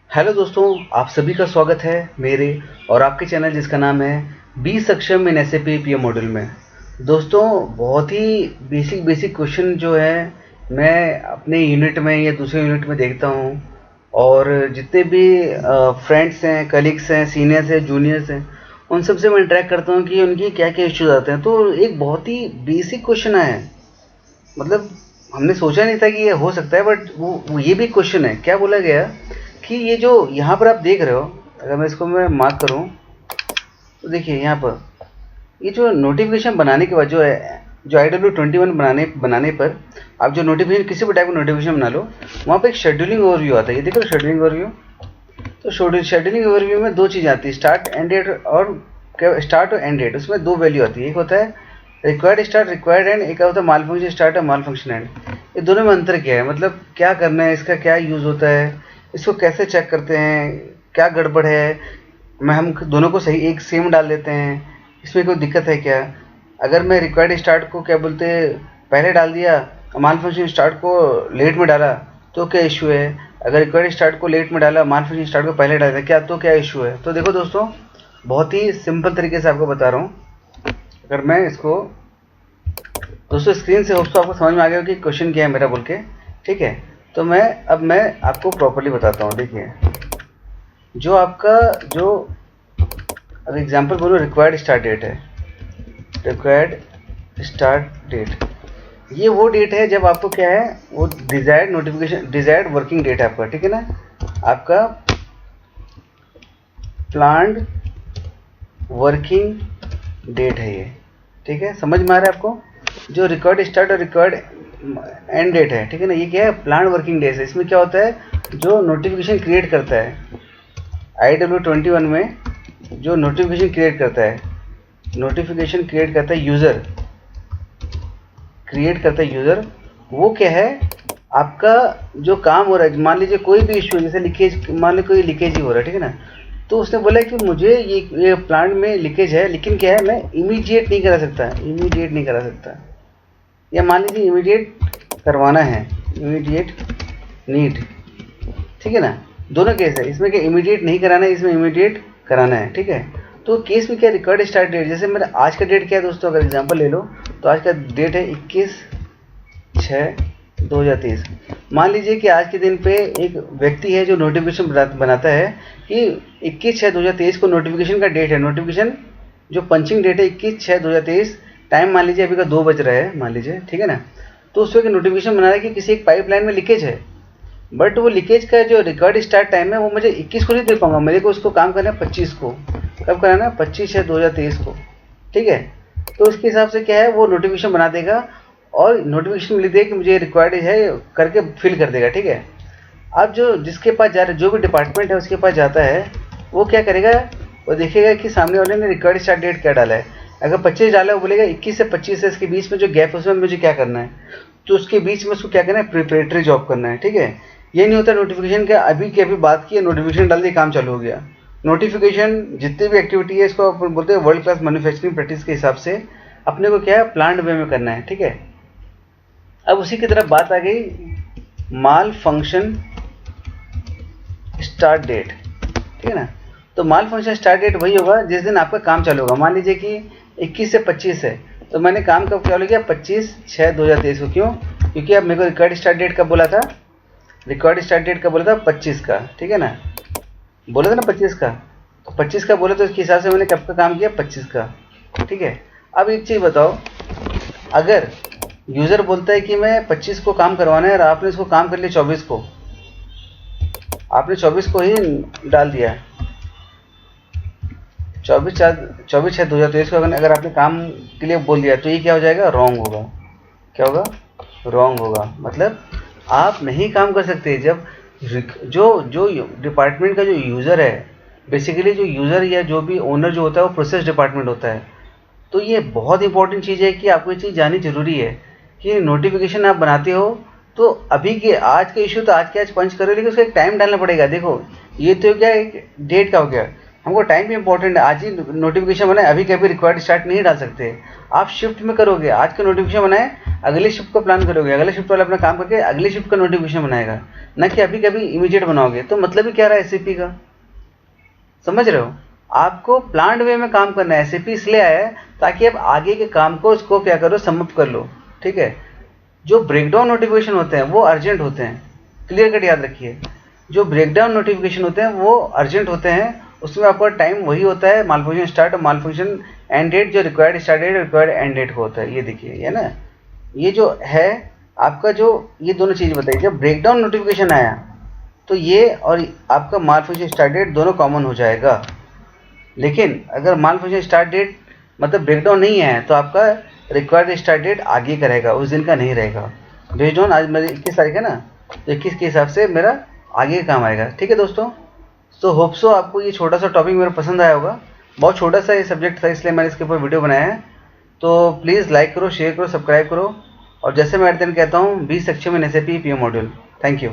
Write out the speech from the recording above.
Hello दोस्तों, आप सभी का स्वागत है मेरे और आपके चैनल जिसका नाम है बी सक्षम इन एसएपी पीएम मॉड्यूल में। दोस्तों, बहुत ही बेसिक क्वेश्चन जो है मैं अपने यूनिट में या दूसरे यूनिट में देखता हूँ, और जितने भी फ्रेंड्स हैं, कलीग्स हैं, सीनियर्स हैं, जूनियर्स हैं, उन सबसे मैं इंटरेक्ट करता हूँ कि उनकी क्या क्या इश्यूज आते हैं। तो एक बहुत ही बेसिक क्वेश्चन है, मतलब हमने सोचा नहीं था कि ये हो सकता है, बट वो ये भी क्वेश्चन है। क्या बोला गया कि ये जो यहाँ पर आप देख रहे हो, अगर मैं इसको मार्क करूँ तो देखिए यहाँ पर ये जो नोटिफिकेशन बनाने के बाद जो है, जो IW21 बनाने पर आप जो नोटिफिकेशन, किसी भी टाइप का नोटिफिकेशन बना लो, वहाँ पे एक शेड्यूलिंग ओवरव्यू आता है। ये देखो शेड्यूलिंग ओवरव्यू। तो शेड्यूलिंग ओवरव्यू में दो चीज़ें आती है, स्टार्ट एंड डेट, और स्टार्ट और एंड डेट। उसमें दो वैल्यू आती है, एक होता है रिक्वायर्ड स्टार्ट, रिक्वायर्ड एंड, एक होता है माल फंक्शन स्टार्ट और माल फंक्शन एंड। ये दोनों में अंतर क्या है, मतलब क्या करना है, इसका क्या यूज़ होता है, इसको कैसे चेक करते हैं, क्या गड़बड़ है, मैं हम दोनों को सही एक सेम डाल देते हैं, इसमें कोई दिक्कत है क्या? अगर मैं रिक्वायर्ड स्टार्ट को क्या बोलते पहले डाल दिया, माल फंक्शन स्टार्ट को लेट में डाला, तो क्या इशू है? अगर रिक्वायर्ड स्टार्ट को लेट में डाला, माल फंक्शन स्टार्ट को पहले डाला, क्या तो क्या इशू है? तो देखो दोस्तों, बहुत ही सिंपल तरीके से आपको बता रहा हूँ। अगर मैं इसको दोस्तों स्क्रीन से होप्स तो आपको समझ में आ गया कि क्वेश्चन क्या है मेरा बोल के, ठीक है? तो मैं आपको प्रॉपर्ली बताता हूँ। देखिए, जो आपका जो अगर एग्जांपल बोलो, रिक्वायर्ड स्टार्ट डेट है, रिक्वायर्ड स्टार्ट डेट, ये वो डेट है जब आपको क्या है, वो desired notification, desired working date है आपका, ठीक है ना? आपका प्लान्ड वर्किंग डेट है ये, ठीक है? समझ में आ रहा है आपको? जो रिक्वायर्ड स्टार्ट और रिक्वायर्ड एंड डेट है, ठीक है ना, ये क्या है, प्लान वर्किंग डेज है। इसमें क्या होता है, जो नोटिफिकेशन क्रिएट करता है IW21 में, जो नोटिफिकेशन क्रिएट करता है, नोटिफिकेशन क्रिएट करता है यूज़र, क्रिएट करता है यूज़र, वो क्या है, आपका जो काम हो रहा है, मान लीजिए कोई भी इशू, जैसे लीकेज, मान लीजिए कोई लीकेज ही हो रहा है, ठीक है ना? तो उसने बोला कि मुझे ये प्लांट में लीकेज है, लेकिन क्या है, मैं इमीडिएट नहीं करा सकता, इमीडिएट नहीं करा सकता, या मान लीजिए इमीडिएट करवाना है, इमीडिएट नीड, ठीक है ना? दोनों केस है, इसमें क्या इमीडिएट नहीं कराना है, इसमें इमीडिएट कराना है, ठीक है? तो केस में क्या, रिक्वायर्ड स्टार्ट डेट, जैसे मेरा आज का डेट क्या है दोस्तों, अगर एग्जांपल ले लो तो आज का डेट है 21/6/2023। मान लीजिए कि आज के दिन पे एक व्यक्ति है जो नोटिफिकेशन बनाता है कि 21/6/2023 को नोटिफिकेशन का डेट है, नोटिफिकेशन जो पंचिंग डेट है 21/6/2023, टाइम मान लीजिए अभी का 2 बज रहा है, मान लीजिए, ठीक है ना? तो उसमें नोटिफिकेशन बना रहा है कि किसी एक पाइपलाइन में लीकेज है, बट वो लीकेज का जो रिकॉर्ड स्टार्ट टाइम है वो मुझे 21 को नहीं दे पाऊंगा, मेरे को उसको काम करना है 25 को। कब कराना है? 25/6/2023 को, ठीक है? तो उसके हिसाब से क्या है, वो नोटिफिकेशन बना देगा और नोटिफिकेशन लिख देगा कि मुझे रिक्वायर्ड है करके फिल कर देगा, ठीक है? अब जो जिसके पास जा रहा है, जो भी डिपार्टमेंट है उसके पास जाता है, वो क्या करेगा, वो देखेगा कि सामने वाले ने रिक्वायर्ड स्टार्ट डेट क्या डाला है। अगर 25 डाला, वो बोलेगा 21 से 25 है, इसके बीच में जो गैप है उसमें मुझे क्या करना है, तो उसके बीच में उसको क्या करना है, प्रिपरेटरी जॉब करना है, ठीक है? ये नहीं होता नोटिफिकेशन का अभी की अभी बात की है, नोटिफिकेशन डाल दिया, काम चालू हो गया। नोटिफिकेशन जितनी भी एक्टिविटी है, इसको अपन बोलते हैं वर्ल्ड क्लास मैन्युफैक्चरिंग प्रैक्टिस के हिसाब से अपने को क्या है, प्लान्ड वे में करना है, ठीक है? अब उसी की तरफ बात आ गई, माल फंक्शन स्टार्ट डेट, ठीक है ना? तो माल फंक्शन स्टार्ट डेट वही होगा जिस दिन आपका काम चालू होगा। मान लीजिए कि 21 से 25 है, तो मैंने काम कब चालू किया, 25/6/2023 को। क्यों? क्योंकि अब मेरे को रिकॉर्ड स्टार्ट डेट कब बोला था, रिकॉर्ड स्टार्ट डेट कब बोला था, 25 का, ठीक है ना? बोला था ना 25 का, तो 25 का बोला, तो उसके हिसाब से मैंने कब का काम किया, 25 का, ठीक है? अब एक चीज़ बताओ, अगर यूज़र बोलता है कि मैं 25 को काम करवाना है और आपने इसको काम कर लिया 24 को, आपने 24 को ही डाल दिया, 24/6/2023 को अगर आपने काम के लिए बोल दिया, तो ये क्या हो जाएगा, रॉन्ग होगा। क्या होगा? रॉन्ग होगा। मतलब आप नहीं काम कर सकते जब जो जो डिपार्टमेंट का जो यूज़र है, बेसिकली जो यूज़र या जो भी ओनर जो होता है वो प्रोसेस डिपार्टमेंट होता है। तो ये बहुत इंपॉर्टेंट चीज़ है कि आपको ये चीज़ जाननी जरूरी है कि नोटिफिकेशन आप बनाते हो तो अभी के आज का इशू तो आज के आज पंच करो, लेकिन उसका एक टाइम डालना पड़ेगा। देखो, ये तो क्या एक डेट का हो गया, हमको टाइम भी इंपॉर्टेंट है। आज ही नोटिफिकेशन बनाए, अभी कभी रिक्वायर्ड स्टार्ट नहीं डाल सकते। आप शिफ्ट में करोगे, आज का नोटिफिकेशन बनाए, अगले शिफ्ट को प्लान करोगे, अगले शिफ्ट वाला अपना काम करके अगले शिफ्ट का नोटिफिकेशन बनाएगा, ना कि अभी कभी इमीडिएट बनाओगे। तो मतलब ही क्या रहा है एसएपी का, समझ रहे हो? आपको प्लान्ड वे में काम करना है। एसएपी इसलिए आया है ताकि आप आगे के काम को उसको क्या करो, समअप कर लो, ठीक है। जो ब्रेकडाउन नोटिफिकेशन होते हैं वो अर्जेंट होते हैं, क्लियर कट याद रखिए। जो ब्रेकडाउन नोटिफिकेशन होते हैं वो अर्जेंट होते हैं, उसमें आपका टाइम वही होता है मालफंक्शन स्टार्ट और मालफंक्शन एंड डेट, जो required start date required end date को होता है। ये देखिए, है ना, ये जो है आपका, जो ये दोनों चीज़ बताइए। जब ब्रेकडाउन नोटिफिकेशन आया तो ये और आपका मालफंक्शन स्टार्ट डेट दोनों कॉमन हो जाएगा। लेकिन अगर मालफंक्शन स्टार्ट डेट मतलब ब्रेकडाउन नहीं है तो आपका रिक्वायर्ड स्टार्ट डेट आगे का रहेगा, उस दिन का नहीं रहेगा। बेस्ड ऑन आज मेरी 21 तारीख है ना, तो 21 के हिसाब से मेरा आगे का काम आएगा, ठीक है दोस्तों। सो होप सो आपको ये छोटा सा टॉपिक मेरा पसंद आया होगा। बहुत छोटा सा ये सब्जेक्ट था, इसलिए मैंने इसके ऊपर वीडियो बनाया है। तो प्लीज़ लाइक करो, शेयर करो, सब्सक्राइब करो, और जैसे मैं हर दिन कहता हूँ, बी सक्षम in SAP PM module. Thank you.